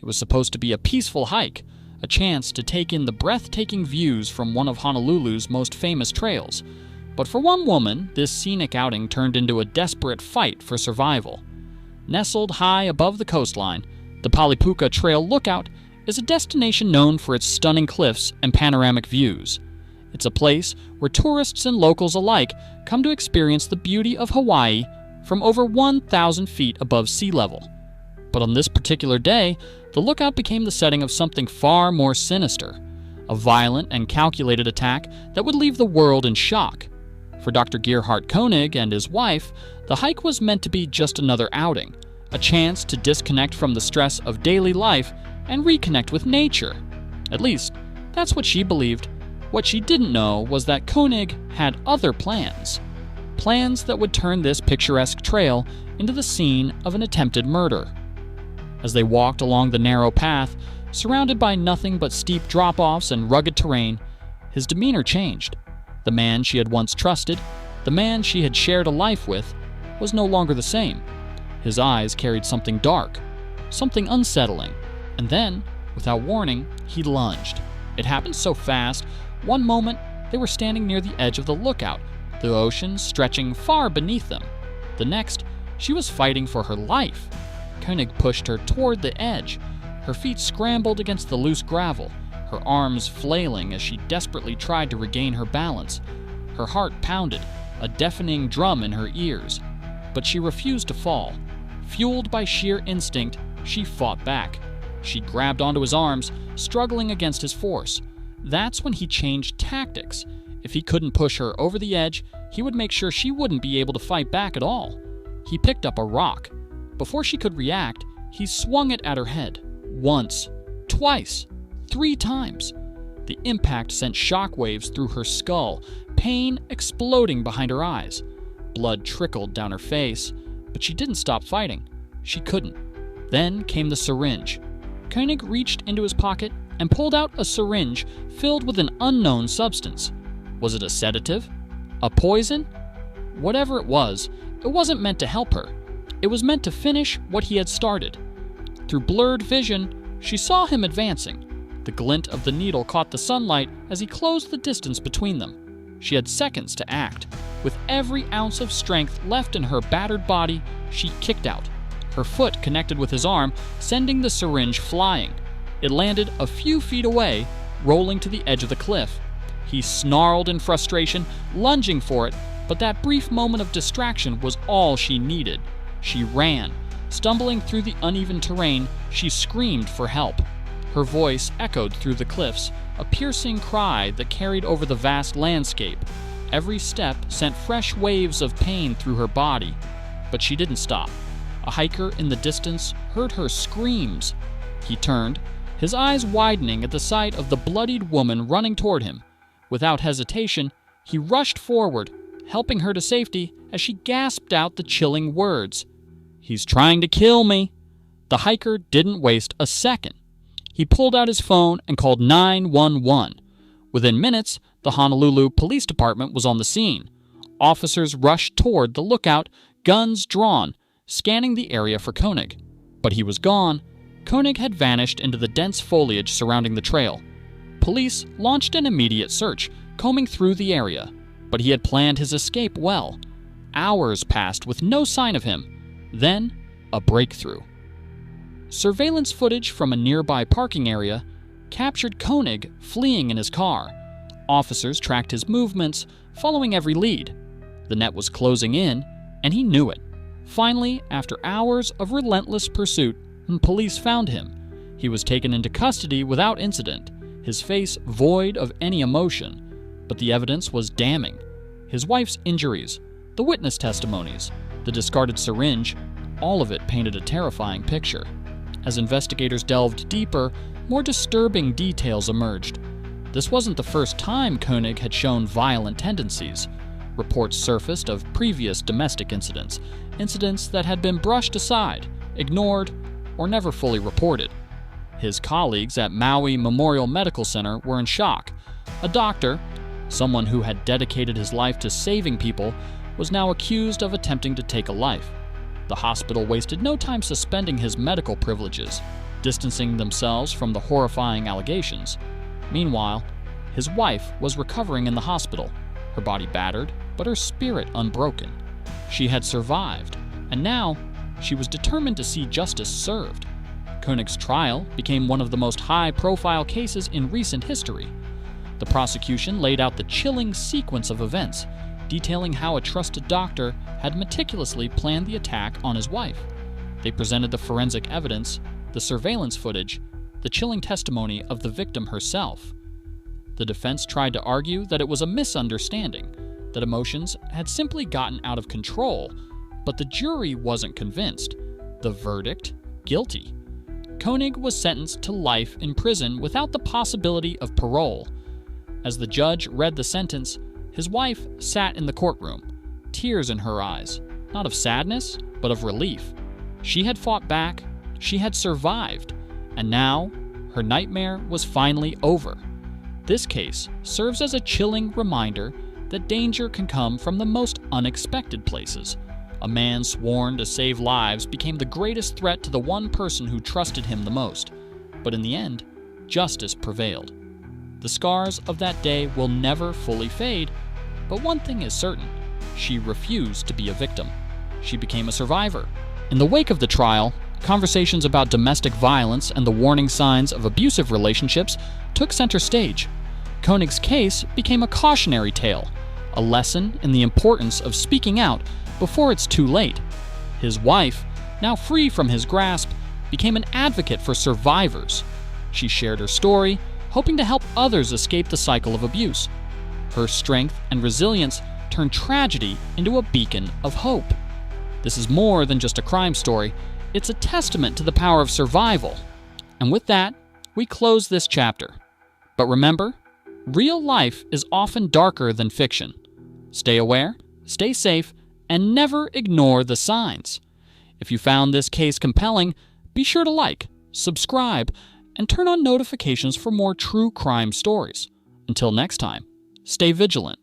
It was supposed to be a peaceful hike, a chance to take in the breathtaking views from one of Honolulu's most famous trails. But for one woman, this scenic outing turned into a desperate fight for survival. Nestled high above the coastline, the Palipuka Trail Lookout is a destination known for its stunning cliffs and panoramic views. It's a place where tourists and locals alike come to experience the beauty of Hawaii from over 1,000 feet above sea level. But on this particular day, the lookout became the setting of something far more sinister, a violent and calculated attack that would leave the world in shock. For Dr. Gerhard Koenig and his wife, the hike was meant to be just another outing, a chance to disconnect from the stress of daily life and reconnect with nature. At least, that's what she believed. What she didn't know was that Koenig had other plans. Plans that would turn this picturesque trail into the scene of an attempted murder. As they walked along the narrow path, surrounded by nothing but steep drop-offs and rugged terrain, his demeanor changed. The man she had once trusted, the man she had shared a life with, was no longer the same. His eyes carried something dark, something unsettling, and then, without warning, he lunged. It happened so fast. One moment, they were standing near the edge of the lookout, the ocean stretching far beneath them. The next, she was fighting for her life. Koenig pushed her toward the edge. Her feet scrambled against the loose gravel, her arms flailing as she desperately tried to regain her balance. Her heart pounded, a deafening drum in her ears. But she refused to fall. Fueled by sheer instinct, she fought back. She grabbed onto his arms, struggling against his force. That's when he changed tactics. If he couldn't push her over the edge, he would make sure she wouldn't be able to fight back at all. He picked up a rock. Before she could react, he swung it at her head. Once, twice, 3 times. The impact sent shockwaves through her skull, pain exploding behind her eyes. Blood trickled down her face, but she didn't stop fighting. She couldn't. Then came the syringe. Koenig reached into his pocket and pulled out a syringe filled with an unknown substance. Was it a sedative? A poison? Whatever it wasn't meant to help her. It was meant to finish what he had started. Through blurred vision, she saw him advancing. The glint of the needle caught the sunlight as he closed the distance between them. She had seconds to act. With every ounce of strength left in her battered body, she kicked out. Her foot connected with his arm, sending the syringe flying. It landed a few feet away, rolling to the edge of the cliff. He snarled in frustration, lunging for it, but that brief moment of distraction was all she needed. She ran. Stumbling through the uneven terrain, she screamed for help. Her voice echoed through the cliffs, a piercing cry that carried over the vast landscape. Every step sent fresh waves of pain through her body, but she didn't stop. A hiker in the distance heard her screams. He turned, his eyes widening at the sight of the bloodied woman running toward him. Without hesitation, he rushed forward, helping her to safety as she gasped out the chilling words. "He's trying to kill me." The hiker didn't waste a second. He pulled out his phone and called 911. Within minutes, the Honolulu Police Department was on the scene. Officers rushed toward the lookout, guns drawn, scanning the area for Koenig. But he was gone. Koenig had vanished into the dense foliage surrounding the trail. Police launched an immediate search, combing through the area. But he had planned his escape well. Hours passed with no sign of him. Then, a breakthrough. Surveillance footage from a nearby parking area captured Koenig fleeing in his car. Officers tracked his movements, following every lead. The net was closing in, and he knew it. Finally, after hours of relentless pursuit, police found him. He was taken into custody without incident, his face void of any emotion. But the evidence was damning. His wife's injuries, the witness testimonies, the discarded syringe, all of it painted a terrifying picture. As investigators delved deeper, more disturbing details emerged. This wasn't the first time Koenig had shown violent tendencies. Reports surfaced of previous domestic incidents that had been brushed aside, ignored, or never fully reported. His colleagues at Maui Memorial Medical Center were in shock. A doctor, someone who had dedicated his life to saving people, was now accused of attempting to take a life. The hospital wasted no time suspending his medical privileges. distancing themselves from the horrifying allegations. Meanwhile, his wife was recovering in the hospital, her body battered, but her spirit unbroken. She had survived, and now she was determined to see justice served. Koenig's trial became one of the most high-profile cases in recent history. The prosecution laid out the chilling sequence of events, detailing how a trusted doctor had meticulously planned the attack on his wife. They presented the forensic evidence, the surveillance footage, the chilling testimony of the victim herself. The defense tried to argue that it was a misunderstanding, that emotions had simply gotten out of control, but the jury wasn't convinced. The verdict? Guilty. Koenig was sentenced to life in prison without the possibility of parole. As the judge read the sentence, his wife sat in the courtroom, tears in her eyes, not of sadness, but of relief. She had fought back, she had survived, and now her nightmare was finally over. This case serves as a chilling reminder that danger can come from the most unexpected places. A man sworn to save lives became the greatest threat to the one person who trusted him the most. But in the end, justice prevailed. The scars of that day will never fully fade, but one thing is certain: she refused to be a victim. She became a survivor. In the wake of the trial, conversations about domestic violence and the warning signs of abusive relationships took center stage. Koenig's case became a cautionary tale, a lesson in the importance of speaking out before it's too late. His wife, now free from his grasp, became an advocate for survivors. She shared her story, hoping to help others escape the cycle of abuse. Her strength and resilience turned tragedy into a beacon of hope. This is more than just a crime story, it's a testament to the power of survival. And with that, we close this chapter. But remember, real life is often darker than fiction. Stay aware, stay safe, and never ignore the signs. If you found this case compelling, be sure to like, subscribe, and turn on notifications for more true crime stories. Until next time, stay vigilant.